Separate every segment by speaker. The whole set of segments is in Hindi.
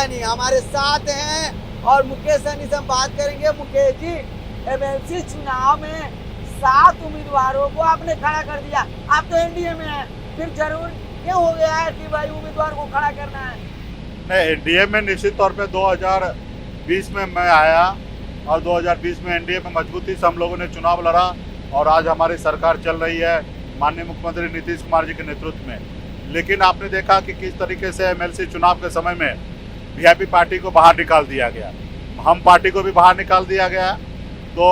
Speaker 1: सहनी हमारे साथ हैं और मुकेश सहनी से हम बात करेंगे। मुकेश जी, एमएलसी चुनाव में 7 उम्मीदवारों को आपने खड़ा कर दिया, आप तो एनडीए में हैं, फिर जरूर क्यों हो गया है कि भाई उम्मीदवार को खड़ा करना है?
Speaker 2: नहीं, एनडीए में निश्चित तौर पे 2020 में मैं आया और 2020 में एनडीए में मजबूती से हम लोगों ने चुनाव लड़ा और आज हमारी सरकार चल रही है माननीय मुख्यमंत्री नीतीश कुमार जी के नेतृत्व में। लेकिन आपने देखा कि किस तरीके से एमएलसी चुनाव के समय में वीआईपी पार्टी को बाहर निकाल दिया गया, हम पार्टी को भी बाहर निकाल दिया गया। तो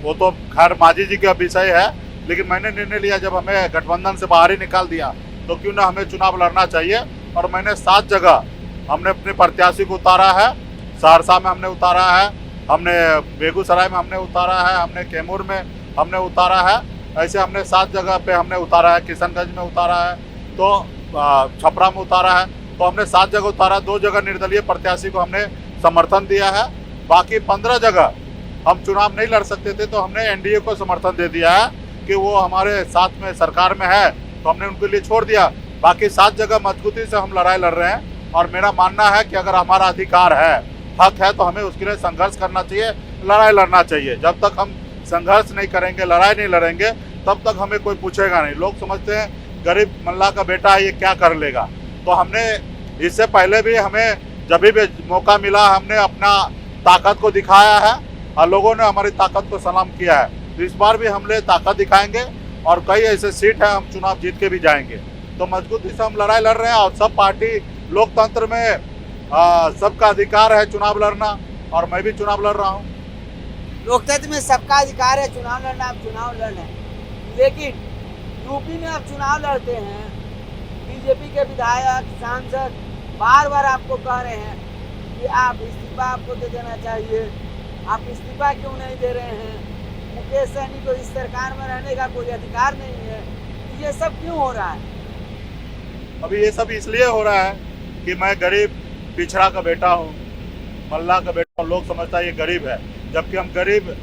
Speaker 2: वो तो खैर मांझी जी का विषय है, लेकिन मैंने निर्णय लिया जब हमें गठबंधन से बाहर ही निकाल दिया तो क्यों ना हमें चुनाव लड़ना चाहिए। और मैंने 7 जगह हमने अपने प्रत्याशी को उतारा है। सहरसा में हमने उतारा है, हमने बेगूसराय में हमने उतारा है, हमने कैमूर में हमने उतारा है, ऐसे हमने 7 जगह पे हमने उतारा है। किशनगंज में उतारा है, तो छपरा में उतारा है, तो हमने 7 जगह उतारा। 2 जगह निर्दलीय प्रत्याशी को हमने समर्थन दिया है। बाकी 15 जगह हम चुनाव नहीं लड़ सकते थे तो हमने एनडीए को समर्थन दे दिया है कि वो हमारे साथ में सरकार में है, तो हमने उनके लिए छोड़ दिया। बाकी 7 जगह मजबूती से हम लड़ाई लड़ रहे हैं और मेरा मानना है कि अगर हमारा अधिकार है, हक है, तो हमें उसके लिए संघर्ष करना चाहिए, लड़ाई लड़ना चाहिए। जब तक हम संघर्ष नहीं करेंगे, लड़ाई नहीं लड़ेंगे, तब तक हमें कोई पूछेगा नहीं। लोग समझते हैं गरीब मल्ला का बेटा है, ये क्या कर लेगा। तो हमने इससे पहले भी हमें जब भी मौका मिला हमने अपना ताकत को दिखाया है और लोगों ने हमारी ताकत को सलाम किया है। तो इस बार भी हमने ताकत दिखाएंगे और कई ऐसे सीट है हम चुनाव जीत के भी जाएंगे। तो मजबूती से हम लड़ाई लड़ रहे हैं और सब पार्टी लोकतंत्र में सबका अधिकार है चुनाव लड़ना और मैं भी चुनाव लड़ रहा हूँ।
Speaker 1: लोकतंत्र में सबका अधिकार है चुनाव लड़ना, आप चुनाव लड़ रहे हैं, लेकिन यूपी में आप चुनाव लड़ते हैं, बीजेपी के विधायक सांसद बार बार आपको कह रहे हैं कि आप इस्तीफा आपको दे देना चाहिए, आप इस्तीफा क्यों नहीं दे रहे हैं? मुकेश सहनी को इस सरकार में रहने का कोई अधिकार नहीं है, ये सब क्यों हो रहा है?
Speaker 2: अभी ये सब इसलिए हो रहा है कि मैं गरीब पिछड़ा का बेटा हूँ, मल्ला का बेटा हूँ। लोग समझता है ये गरीब है, जबकि हम गरीब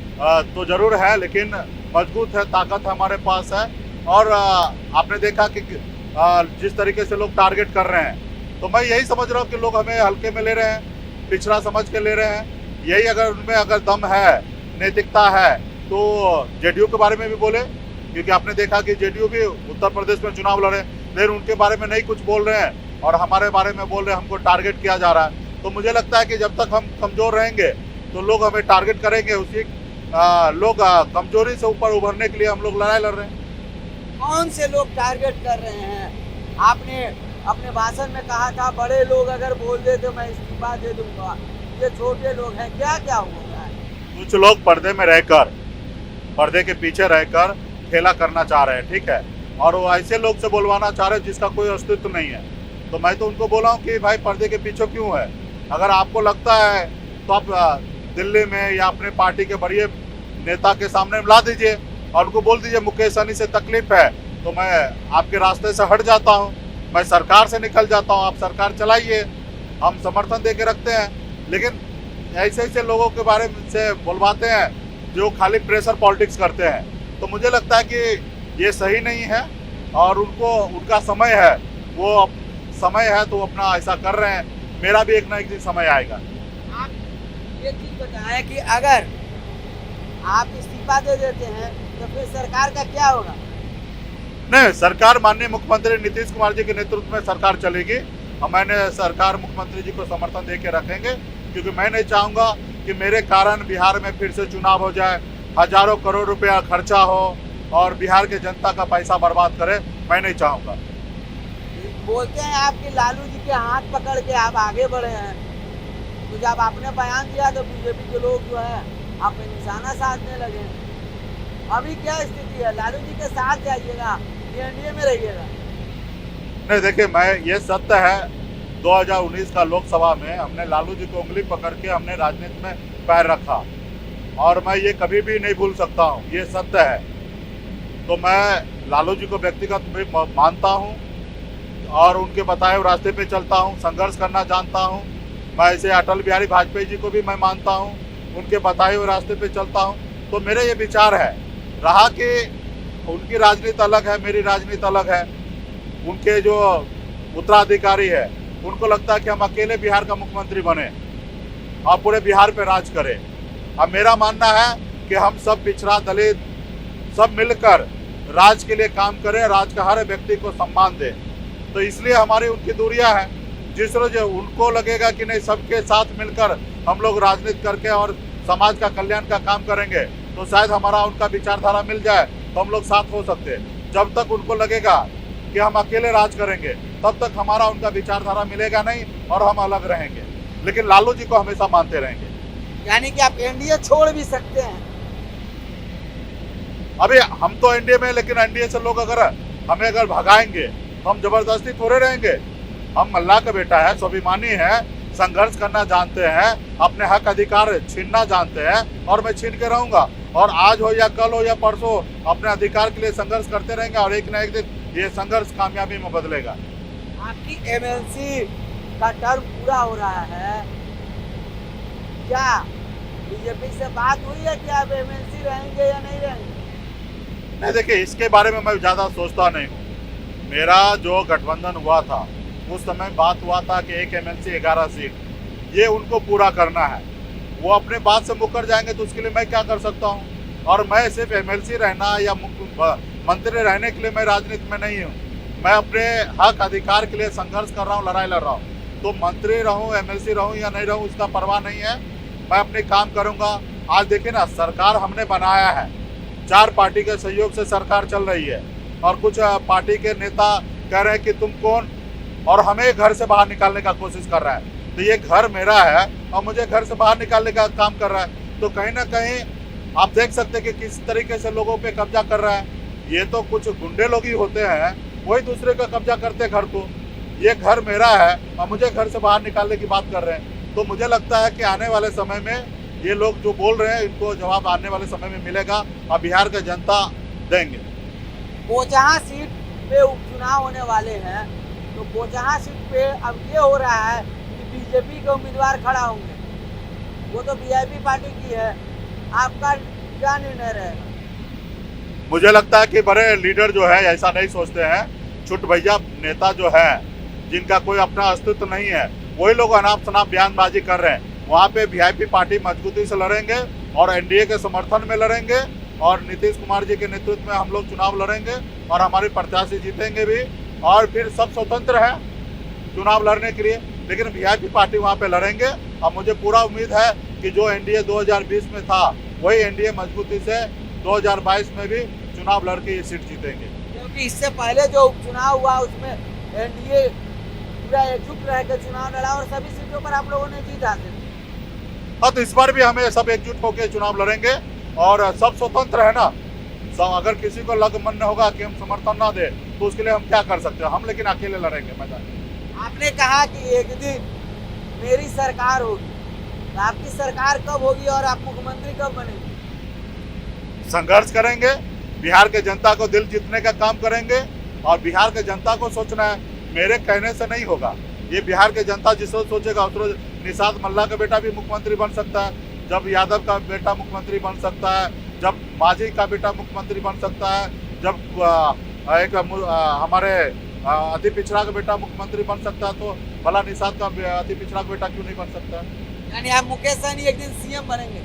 Speaker 2: तो जरूर है लेकिन मजबूत है, ताकत हमारे पास है। और आपने देखा कि जिस तरीके से लोग टारगेट कर रहे हैं, तो मैं यही समझ रहा हूँ कि लोग हमें हल्के में ले रहे हैं, पिछड़ा समझ के ले रहे हैं। यही अगर उनमें अगर दम है, नैतिकता है, तो जेडीयू के बारे में भी बोले, क्योंकि आपने देखा कि जेडीयू भी उत्तर प्रदेश में चुनाव लड़े, लेकिन उनके बारे में नहीं कुछ बोल रहे हैं और हमारे बारे में बोल रहे हैं, हमको टारगेट किया जा रहा है। तो मुझे लगता है कि जब तक हम कमजोर रहेंगे तो लोग हमें टारगेट करेंगे। उसी लोग कमजोरी से ऊपर उभरने के लिए हम लोग लड़ाई लड़ रहे हैं।
Speaker 1: कौन से लोग टारगेट कर रहे हैं? आपने अपने भाषण में कहा था बड़े लोग अगर बोल दे तो मैं इस्तीफा दे दूंगा, ये छोटे लोग हैं, क्या क्या हो रहा है?
Speaker 2: कुछ लोग पर्दे में रहकर, पर्दे के पीछे रहकर खेला करना चाह रहे हैं, ठीक है, और वो ऐसे लोग से बोलवाना चाह रहे हैं जिसका कोई अस्तित्व नहीं है। तो मैं तो उनको बोला हूँ कि भाई पर्दे के पीछे क्यों है? अगर आपको लगता है तो आप दिल्ली में या अपने पार्टी के बड़े नेता के सामने ला दीजिए और उनको बोल दीजिए मुकेश सहनी से तकलीफ है तो मैं आपके रास्ते से हट जाता हूँ, मैं सरकार से निकल जाता हूँ, आप सरकार चलाइए, हम समर्थन दे के रखते हैं। लेकिन ऐसे ऐसे लोगों के बारे में से बुलवाते हैं जो खाली प्रेशर पॉलिटिक्स करते हैं। तो मुझे लगता है कि ये सही नहीं है और उनको उनका समय है, वो समय है तो अपना ऐसा कर रहे हैं। मेरा भी एक ना एक दिन समय आएगा।
Speaker 1: आप ये चीज बताएं कि अगर आप इस्तीफा दे देते हैं तो फिर सरकार का क्या होगा?
Speaker 2: नहीं, सरकार माननीय मुख्यमंत्री नीतीश कुमार जी के नेतृत्व में सरकार चलेगी और मैंने सरकार मुख्यमंत्री जी को समर्थन दे के रखेंगे, क्योंकि मैं नहीं चाहूँगा कि मेरे कारण बिहार में फिर से चुनाव हो जाए, हजारों करोड़ रुपया खर्चा हो और बिहार के जनता का पैसा बर्बाद करे, मैं नहीं चाहूँगा।
Speaker 1: बोलते हैं आपके लालू जी के हाथ पकड़ के आप आगे बढ़े हैं, तो जब आपने बयान दिया तो बीजेपी के लोग जो है आप पे निशाना साधने लगे। अभी क्या स्थिति है? लालू जी के साथ जाइएगा, एनडीए में रहिएगा?
Speaker 2: नहीं, देखिए, मैं ये सत्य है 2019 का लोकसभा में हमने लालू जी को उंगली पकड़ के हमने राजनीति में पैर रखा और मैं ये कभी भी नहीं भूल सकता हूँ, ये सत्य है। तो मैं लालू जी को व्यक्तिगत भी मानता हूँ और उनके बताए हुए रास्ते पे चलता हूँ, संघर्ष करना जानता हूँ। मैं ऐसे अटल बिहारी वाजपेयी जी को भी मैं मानता हूँ, उनके बताए हुए रास्ते पे चलता हूँ। तो मेरे ये विचार है रहा कि उनकी राजनीति अलग है, मेरी राजनीति अलग है। उनके जो उत्तराधिकारी है उनको लगता है कि हम अकेले बिहार का मुख्यमंत्री बने और पूरे बिहार पे राज करें। अब मेरा मानना है कि हम सब पिछड़ा दलित सब मिलकर राज के लिए काम करें, राज का हर व्यक्ति को सम्मान दें। तो इसलिए हमारी उनकी दूरियां हैं। जिस रोज उनको लगेगा कि नहीं सबके साथ मिलकर हम लोग राजनीति करके और समाज का कल्याण का काम करेंगे तो शायद हमारा उनका विचारधारा मिल जाए तो हम लोग साथ हो सकते हैं। जब तक उनको लगेगा कि हम अकेले राज करेंगे तब तक हमारा उनका विचारधारा मिलेगा नहीं और हम अलग रहेंगे, लेकिन लालू जी को हमेशा मानते रहेंगे।
Speaker 1: यानी कि आप एनडीए छोड़ भी सकते हैं।
Speaker 2: अभी हम तो एनडीए में, लेकिन एनडीए से लोग हमें अगर भगाएंगे तो हम जबरदस्ती थोड़े रहेंगे। हम अल्लाह का बेटा है, स्वाभिमानी है, संघर्ष करना जानते हैं, अपने हक अधिकार छीनना जानते हैं और मैं छीन के रहूंगा। और आज हो या कल हो या परसों अपने अधिकार के लिए संघर्ष करते रहेंगे और एक न एक दिन ये संघर्ष कामयाबी में बदलेगा।
Speaker 1: आपकी एमएलसी का टर्म पूरा हो रहा है, क्या बीजेपी से बात हुई है कि आप एमएलसी रहेंगे या नहीं रहेंगे?
Speaker 2: नहीं, देखिए इसके बारे में मैं ज़्यादा सोचता नहीं हूँ। मेरा जो गठबंधन हुआ था उस समय बात हुआ था कि एक एमएलसी 11 सीट, ये उनको पूरा करना है। वो अपने बात से मुकर जाएंगे तो उसके लिए मैं क्या कर सकता हूँ? और मैं सिर्फ एमएलसी रहना या मंत्री रहने के लिए मैं राजनीति में नहीं हूँ। मैं अपने हक अधिकार के लिए संघर्ष कर रहा हूँ, लड़ाई लड़ रहा हूँ। तो मंत्री रहूँ, एमएलसी रहूँ या नहीं रहूँ उसका परवाह नहीं है, मैं अपने काम करूँगा। आज देखिए ना, सरकार हमने बनाया है, 4 पार्टी के सहयोग से सरकार चल रही है और कुछ पार्टी के नेता कह रहे हैं कि तुम कौन, और हमें घर से बाहर निकालने का कोशिश कर रहा है। तो ये घर मेरा है और मुझे घर से बाहर निकालने का काम कर रहा है। तो कहीं ना कहीं आप देख सकते हैं कि किस तरीके से लोगों पे कब्जा कर रहा है। ये तो कुछ गुंडे लोग ही होते हैं, वही दूसरे का कब्जा करते घर को। ये घर मेरा है और मुझे घर से बाहर निकालने की बात कर रहे हैं। तो मुझे लगता है कि आने वाले समय में ये लोग जो बोल रहे हैं इनको जवाब आने वाले समय में मिलेगा और बिहार का जनता देंगे।
Speaker 1: बोचहा सीट पे उपचुनाव होने वाले हैं, तो बोचहा सीट पे अब ये हो रहा है कि बीजेपी के उम्मीदवार खड़ा होंगे, वो तो वीआईपी पार्टी की है। आपका क्या निर्णय रहेगा?
Speaker 2: मुझे लगता है कि बड़े लीडर जो है ऐसा नहीं सोचते हैं। छुट भैया नेता जो है जिनका कोई अपना अस्तित्व नहीं है, वही लोग अनाप शनाप बयानबाजी कर रहे हैं। वहाँ पे वीआईपी पार्टी मजबूती से लड़ेंगे और एनडीए के समर्थन में लड़ेंगे और नीतीश कुमार जी के नेतृत्व में हम लोग चुनाव लड़ेंगे और हमारे प्रत्याशी जीतेंगे भी। और फिर सब स्वतंत्र है चुनाव लड़ने के लिए, लेकिन वीआईपी पार्टी वहाँ पे लड़ेंगे। और मुझे पूरा उम्मीद है कि जो एनडीए 2020 में था वही एनडीए मजबूती से 2022 में भी चुनाव लड़के ये सीट जीतेंगे।
Speaker 1: क्योंकि इससे पहले जो उपचुनाव हुआ उसमें एनडीए पूरा एकजुट रहकर चुनाव लड़ा और सभी सीटों पर आप लोगों ने जीत हासिल की।
Speaker 2: हाँ, तो इस बार भी हमें सब एकजुट होकर चुनाव लड़ेंगे और सब स्वतंत्र है ना। सब अगर किसी को लग मन होगा कि हम समर्थन ना दे तो उसके लिए हम क्या कर सकते हैं, हम लेकिन अकेले लड़ेंगे मैदान।
Speaker 1: आपने कहा कि एक दिन मेरी सरकार होगी, तो आपकी सरकार कब होगी और आप मुख्यमंत्री कब बनेंगे?
Speaker 2: संघर्ष करेंगे, बिहार के जनता को दिल जीतने का काम करेंगे और बिहार के जनता को सोचना है, मेरे कहने से नहीं होगा। ये बिहार के जनता जिस रोज सोचेगा उस रोज निषाद मल्ला का बेटा भी मुख्यमंत्री बन सकता है, जब यादव का बेटा मुख्यमंत्री बन सकता है, जब मांझी का बेटा मुख्यमंत्री बन सकता है, जब एक हमारे अति पिछड़ा का बेटा मुख्यमंत्री बन सकता है, तो भला निषाद का अति पिछड़ा का बेटा क्यों नहीं बन सकता?
Speaker 1: यानी आप मुकेश सहनी एक दिन सीएम बनेंगे?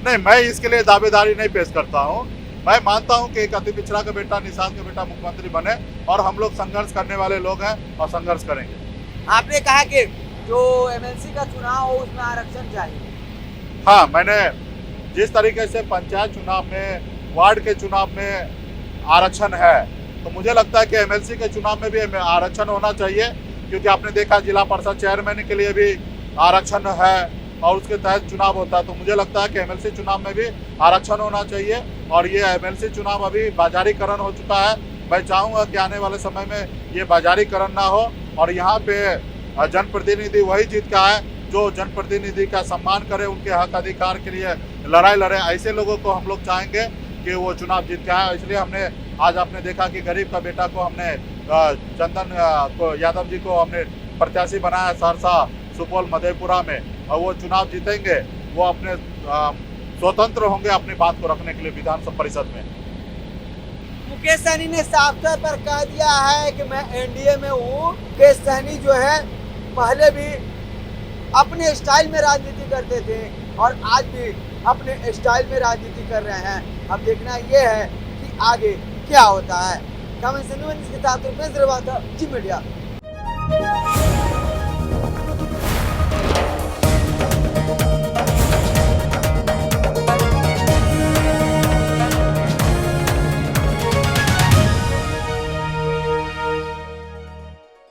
Speaker 2: नहीं, मैं इसके लिए दावेदारी नहीं पेश करता हूँ। मैं मानता हूँ कि एक अति पिछड़ा का बेटा निषाद का बेटा मुख्यमंत्री बने और हम लोग संघर्ष करने वाले लोग हैं और संघर्ष करेंगे।
Speaker 1: आपने कहा कि जो एमएलसी का चुनाव हो उसमें आरक्षण चाहिए।
Speaker 2: हाँ, मैंने जिस तरीके से पंचायत चुनाव में, वार्ड के चुनाव में आरक्षण है, तो मुझे लगता है कि एमएलसी के चुनाव में भी आरक्षण होना चाहिए। क्योंकि आपने देखा जिला परिषद चेयरमैन के लिए भी आरक्षण है और उसके तहत चुनाव होता है। तो मुझे लगता है कि एमएलसी चुनाव में भी आरक्षण होना चाहिए। और ये एमएलसी चुनाव अभी बाजारीकरण हो चुका है। मैं चाहूँगा कि आने वाले समय में ये बाजारीकरण ना हो और यहाँ पे जनप्रतिनिधि वही जीत का है जो जनप्रतिनिधि का सम्मान करे, उनके हक अधिकार के लिए लड़ाई लड़े। ऐसे लोगों को हम लोग चाहेंगे कि वो चुनाव जीत के आए। इसलिए हमने आज आपने देखा कि गरीब का बेटा को हमने चंदन को यादव जी को हमने प्रत्याशी बनाया सहरसा, सुपौल, मधेपुरा में, और वो चुनाव जीतेंगे। वो अपने स्वतंत्र होंगे अपनी बात को रखने के लिए विधानसभा परिषद में।
Speaker 1: मुकेश सहनी ने साफ तौर पर कह दिया है कि मैं एनडीए में हूँ। मुकेश सहनी जो है पहले भी अपने स्टाइल में राजनीति करते थे और आज भी अपने स्टाइल में राजनीति कर रहे हैं। अब देखना ये है कि आगे क्या होता है। कमेंट के साथ रुपेश जी मीडिया।